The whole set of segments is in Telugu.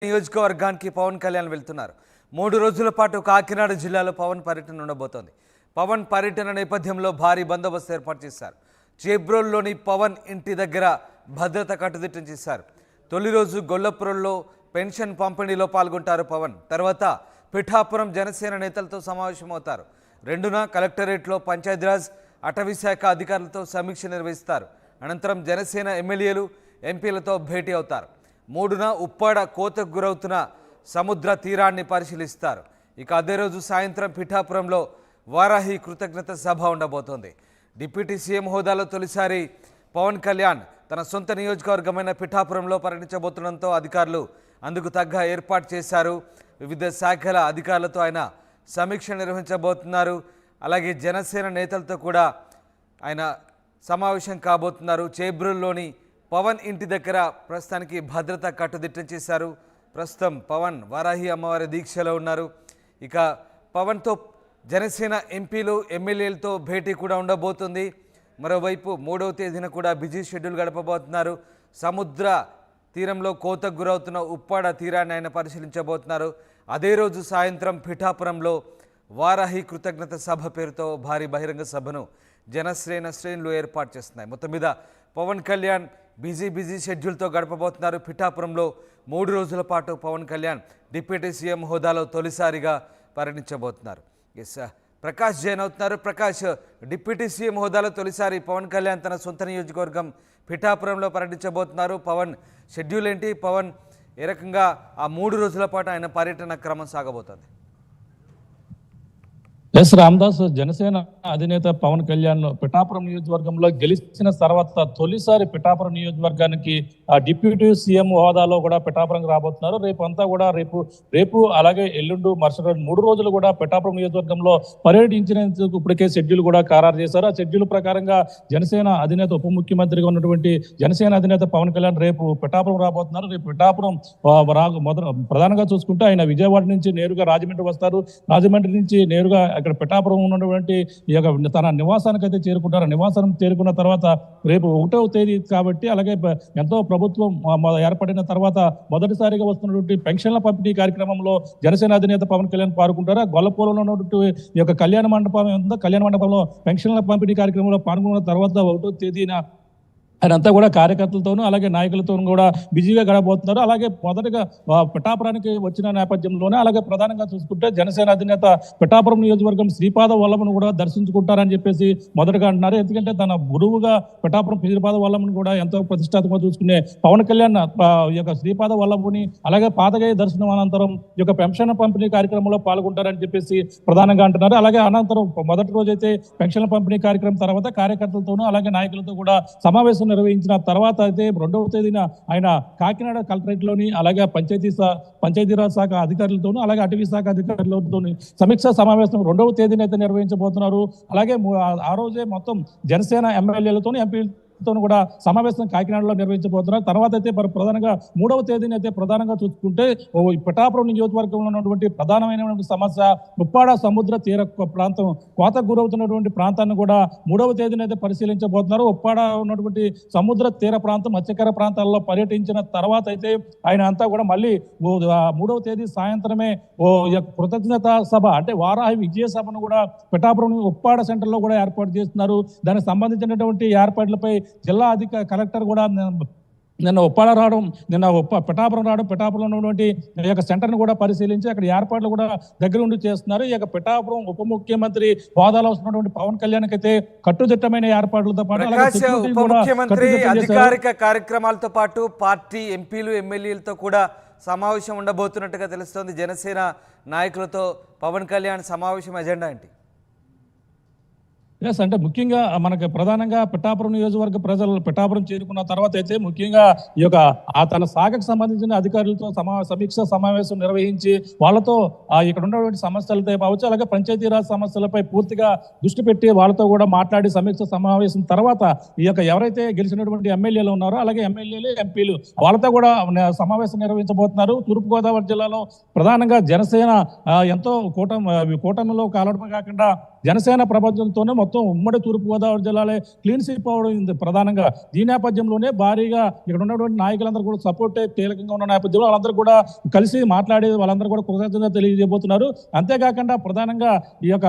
నియోజకవర్గానికి పవన్ కళ్యాణ్ వెళ్తున్నారు. 3 రోజుల పాటు కాకినాడ జిల్లాలో పవన్ పర్యటన ఉండబోతోంది. పవన్ పర్యటన నేపథ్యంలో భారీ బందోబస్తు ఏర్పాటు చేశారు. చేబ్రోల్లోని పవన్ ఇంటి దగ్గర భద్రత కట్టుదిట్టం చేశారు. తొలి రోజు గొల్లపురంలో పెన్షన్ పంపిణీలో పాల్గొంటారు పవన్. తర్వాత పిఠాపురం జనసేన నేతలతో సమావేశమవుతారు. 2న కలెక్టరేట్లో పంచాయతీరాజ్ అటవీ శాఖ అధికారులతో సమీక్ష నిర్వహిస్తారు. అనంతరం జనసేన ఎమ్మెల్యేలు ఎంపీలతో భేటీ అవుతారు. 3న ఉప్పాడ కోతకు గురవుతున్న సముద్ర తీరాన్ని పరిశీలిస్తారు. ఇక అదే రోజు సాయంత్రం పిఠాపురంలో వారాహి కృతజ్ఞత సభ ఉండబోతోంది. డిప్యూటీ సీఎం హోదాలో తొలిసారి పవన్ కళ్యాణ్ తన సొంత నియోజకవర్గమైన పిఠాపురంలో పర్యటించబోతుండడంతో అధికారులు అందుకు తగ్గ ఏర్పాటు చేశారు. వివిధ శాఖల అధికారులతో ఆయన సమీక్ష నిర్వహించబోతున్నారు. అలాగే జనసేన నేతలతో కూడా ఆయన సమావేశం కాబోతున్నారు. చేబ్రోల్లోని పవన్ ఇంటి దగ్గర ప్రస్తుతానికి భద్రత కట్టుదిట్టం చేశారు. ప్రస్తుతం పవన్ వారాహి అమ్మవారి దీక్షలో ఉన్నారు. ఇక పవన్తో జనసేన ఎంపీలు ఎమ్మెల్యేలతో భేటీ కూడా ఉండబోతుంది. మరోవైపు 3వ తేదీన కూడా బిజీ షెడ్యూల్ గడపబోతున్నారు. సముద్ర తీరంలో కోతకు గురవుతున్న ఉప్పాడ తీరాన్ని ఆయన పరిశీలించబోతున్నారు. అదే రోజు సాయంత్రం పిఠాపురంలో వారాహి కృతజ్ఞత సభ పేరుతో భారీ బహిరంగ సభను జనసేన శ్రేణులు ఏర్పాటు చేస్తున్నాయి. మొత్తం మీద పవన్ కళ్యాణ్ బిజీ షెడ్యూల్తో గడపబోతున్నారు. పిఠాపురంలో 3 రోజుల పాటు పవన్ కళ్యాణ్ డిప్యూటీ సీఎం హోదాలో తొలిసారిగా పర్యటించబోతున్నారు. ప్రకాష్ జైన్ అవుతున్నారు. ప్రకాష్, డిప్యూటీ సీఎం హోదాలో తొలిసారి పవన్ కళ్యాణ్ తన సొంత నియోజకవర్గం పిఠాపురంలో పర్యటించబోతున్నారు. పవన్ షెడ్యూల్ ఏంటి? పవన్ ఏ రకంగా ఆ 3 రోజుల పాటు ఆయన పర్యటన క్రమం సాగబోతోంది? ఎస్ రామదాస్, జనసేన అధినేత పవన్ కళ్యాణ్ పిఠాపురం నియోజకవర్గంలో గెలిచిన తర్వాత తొలిసారి పిఠాపురం నియోజకవర్గానికి డిప్యూటీ సీఎం హోదాలో కూడా పిఠాపురంకి రాబోతున్నారు. రేపు అంతా కూడా రేపు అలాగే ఎల్లుండు మరుసటి రోజు 3 రోజులు కూడా పిఠాపురం నియోజకవర్గంలో పర్యటించినందుకు ఇప్పటికే షెడ్యూల్ కూడా ఖరారు చేశారు. ఆ షెడ్యూల్ ప్రకారంగా జనసేన అధినేత ఉప ముఖ్యమంత్రిగా ఉన్నటువంటి జనసేన అధినేత పవన్ కళ్యాణ్ రేపు పిఠాపురం రాబోతున్నారు. రేపు పిఠాపురం ప్రధానంగా చూసుకుంటే ఆయన విజయవాడ నుంచి నేరుగా రాజమండ్రి వస్తారు. రాజమండ్రి నుంచి నేరుగా అక్కడ పిఠాపురం ఉన్నటువంటి ఈ యొక్క తన నివాసానికి అయితే చేరుకుంటారు. నివాసానికి చేరుకున్న తర్వాత రేపు 1వ తేదీ కాబట్టి అలాగే ఎంతో ప్రభుత్వం ఏర్పడిన తర్వాత మొదటిసారిగా వస్తున్నటువంటి పెన్షన్ల పంపిణీ కార్యక్రమంలో జనసేన అధినేత పవన్ కళ్యాణ్ పాల్గొంటారు. గొల్లపూర్లో ఉన్నటువంటి ఈ యొక్క కళ్యాణ మండపంలో పెన్షన్ల పంపిణీ కార్యక్రమంలో పాల్గొన్న తర్వాత 1వ తేదీన ఆయనంతా కూడా కార్యకర్తలతోనూ అలాగే నాయకులతోనూ కూడా బిజీగా గడపబోతున్నారు. అలాగే మొదటగా పిఠాపురానికి వచ్చిన నేపథ్యంలోనే అలాగే ప్రధానంగా చూసుకుంటే జనసేన అధినేత పిఠాపురం నియోజకవర్గం శ్రీపాద వల్లభను కూడా దర్శించుకుంటారని చెప్పేసి మొదటగా అంటున్నారు. ఎందుకంటే తన గురువుగా పిఠాపురం శ్రీపాద వల్లభను కూడా ఎంతో ప్రతిష్టాత్మకంగా చూసుకునే పవన్ కళ్యాణ్ ఈ యొక్క శ్రీపాద వల్లభుని అలాగే పాదగయ దర్శనం అనంతరం ఈ యొక్క పెన్షన్ పంపిణీ కార్యక్రమంలో పాల్గొంటారని చెప్పేసి ప్రధానంగా అంటున్నారు. అలాగే అనంతరం మొదటి రోజైతే పెన్షన్ల పంపిణీ కార్యక్రమం తర్వాత కార్యకర్తలతోనూ అలాగే నాయకులతో కూడా సమావేశం నిర్వహించిన తర్వాత అయితే 2వ తేదీన ఆయన కాకినాడ కలెక్టరేట్లోని అలాగే పంచాయతీరాజ్ శాఖ అధికారులతోనూ అలాగే అటవీ శాఖ అధికారులతో సమీక్షా సమావేశం 2వ తేదీన అయితే నిర్వహించబోతున్నారు. అలాగే ఆ రోజే మొత్తం జనసేన ఎమ్మెల్యేలతో ఎంపీలతో కూడా సమావేశం కాకినాడలో నిర్వహించబోతున్నారు. తర్వాత అయితే ప్రధానంగా 3వ తేదీని అయితే ప్రధానంగా చూసుకుంటే పిఠాపురం నియోజకవర్గంలో ఉన్నటువంటి ప్రధానమైనటువంటి సమస్య ఉప్పాడ సముద్ర తీర ప్రాంతం కోతకు గురవుతున్నటువంటి ప్రాంతాన్ని కూడా 3వ తేదీని అయితే పరిశీలించబోతున్నారు. ఉప్పాడ ఉన్నటువంటి సముద్ర తీర ప్రాంతం మత్స్యకార ప్రాంతాల్లో పర్యటించిన తర్వాత అయితే ఆయన అంతా కూడా మళ్ళీ 3వ తేదీ సాయంత్రమే కృతజ్ఞత సభ అంటే వారాహి విజయ సభను కూడా పిఠాపురం ఉప్పాడ సెంటర్లో కూడా ఏర్పాటు చేస్తున్నారు. దానికి సంబంధించినటువంటి ఏర్పాట్లపై జిల్లా కలెక్టర్ కూడా నిన్న ఉప్పాడ రావడం, పిఠాపురం రావడం, పిఠాపురంలో ఉన్నటువంటి ఈ యొక్క సెంటర్ను కూడా పరిశీలించి అక్కడ ఏర్పాట్లు కూడా దగ్గర ఉండి చేస్తున్నారు. ఈ యొక్క పిఠాపురం ఉప ముఖ్యమంత్రి హోదాలో వస్తున్నటువంటి పవన్ కళ్యాణ్కి అయితే కట్టుదిట్టమైన ఏర్పాట్లతో పాటు ఉప ముఖ్యమంత్రి అధికారిక కార్యక్రమాలతో పాటు పార్టీ ఎంపీలు ఎమ్మెల్యేలతో కూడా సమావేశం ఉండబోతున్నట్టుగా తెలుస్తోంది. జనసేన నాయకులతో పవన్ కళ్యాణ్ సమావేశం ఎజెండా ఏంటి? ఎస్, అంటే ముఖ్యంగా మనకి ప్రధానంగా పిఠాపురం నియోజకవర్గ ప్రజలు పిఠాపురం చేరుకున్న తర్వాత అయితే ముఖ్యంగా ఈ యొక్క తన శాఖకు సంబంధించిన అధికారులతో సమీక్ష సమావేశం నిర్వహించి వాళ్ళతో ఇక్కడ ఉన్నటువంటి సమస్యలపై కావచ్చు అలాగే పంచాయతీరాజ్ సమస్యలపై పూర్తిగా దృష్టి పెట్టి వాళ్ళతో కూడా మాట్లాడి సమీక్ష సమావేశం తర్వాత ఈ యొక్క ఎవరైతే గెలిచినటువంటి ఎమ్మెల్యేలు ఉన్నారో అలాగే ఎమ్మెల్యేలు ఎంపీలు వాళ్ళతో కూడా సమావేశం నిర్వహించబోతున్నారు. తూర్పుగోదావరి జిల్లాలో ప్రధానంగా జనసేన ఎంతో కూటమిలో కాలడమే కాకుండా జనసేన ప్రపంచంతోనే మొత్తం ఉమ్మడి తూర్పుగోదావరి జిల్లాలో క్లీన్ స్వీప్ అవడం ఇది ప్రధానంగా. ఈ నేపథ్యంలోనే భారీగా ఇక్కడ ఉన్నటువంటి నాయకులందరూ కూడా సపోర్ట్ కీలకంగా ఉన్న నేపథ్యంలో వాళ్ళందరూ కూడా కలిసి మాట్లాడి వాళ్ళందరూ కూడా కృతజ్ఞత తెలియజేయబోతున్నారు. అంతేకాకుండా ప్రధానంగా ఈ యొక్క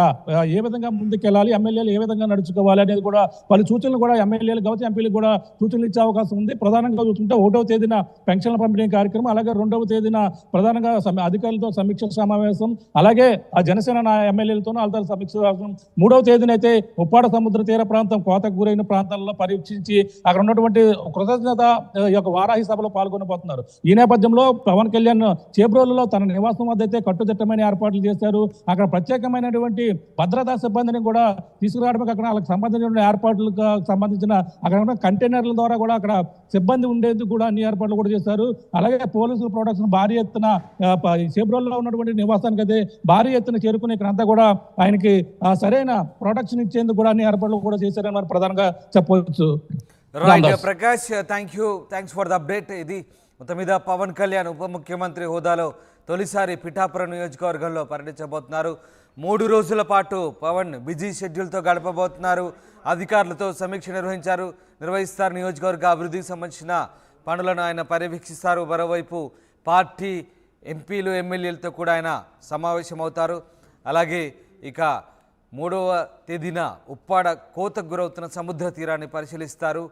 ఏ విధంగా ముందుకెళ్ళాలి, ఎమ్మెల్యేలు ఏ విధంగా నడుచుకోవాలి అనేది కూడా పలు సూచనలు కూడా ఎమ్మెల్యేలు కావచ్చు ఎంపీలు కూడా సూచనలు ఇచ్చే అవకాశం ఉంది. ప్రధానంగా చూస్తుంటే 1వ తేదీన పెన్షన్ల పంపిణీ కార్యక్రమం, అలాగే 2వ తేదీన ప్రధానంగా అధికారులతో సమీక్ష సమావేశం, అలాగే ఆ జనసేన ఎమ్మెల్యేలతో వాళ్ళతో సమీక్ష సమావేశం. 3వ తేదీన అయితే ఉప్పాడ సముద్ర తీర ప్రాంతం కోతకు గురైన ప్రాంతాల్లో పరీక్షించి అక్కడ ఉన్నటువంటి కృతజ్ఞత ఈ యొక్క వారాహి సభలో పాల్గొనబోతున్నారు. ఈ నేపథ్యంలో పవన్ కళ్యాణ్ చేబ్రోలులో తన నివాసం వద్ద అయితే కట్టుదిట్టమైన ఏర్పాట్లు చేశారు. అక్కడ ప్రత్యేకమైనటువంటి భద్రతా సిబ్బందిని కూడా తీసుకురావడానికి అక్కడ వాళ్ళకి సంబంధించిన ఏర్పాట్లకు సంబంధించిన అక్కడ కంటైనర్ల ద్వారా కూడా అక్కడ సిబ్బంది ఉండేందుకు కూడా అన్ని ఏర్పాట్లు కూడా చేశారు. అలాగే పోలీసుల ప్రొటెక్షన్ భారీ ఎత్తున చేబ్రోల్లో ఉన్నటువంటి నివాసానికి అయితే భారీ ఎత్తున చేరుకుని ఇక్కడంతా కూడా ఆయనకి సరైన ప్రొటెక్షన్ ఇచ్చేందుకు కూడా అన్ని ఏర్పాట్లు కూడా చేశారని మరి ప్రధానంగా చెప్పవచ్చు. Prakash, thanks for the update. ఇది మొత్తం మీద పవన్ కళ్యాణ్ ఉప ముఖ్యమంత్రి హోదాలో తొలిసారి పిఠాపురం నియోజకవర్గంలో పర్యటించబోతున్నారు. 3 రోజుల పాటు పవన్ బిజీ షెడ్యూల్తో గడపబోతున్నారు. అధికారులతో సమీక్ష నిర్వహిస్తారు. నియోజకవర్గ అభివృద్ధికి సంబంధించిన పనులను ఆయన పర్యవేక్షిస్తారు. మరోవైపు పార్టీ ఎంపీలు ఎమ్మెల్యేలతో కూడా ఆయన సమావేశమవుతారు. అలాగే ఇక 3వ తేదీన ఉప్పాడ కోతకు గురవుతున్న సముద్ర తీరాన్ని పరిశీలిస్తారు.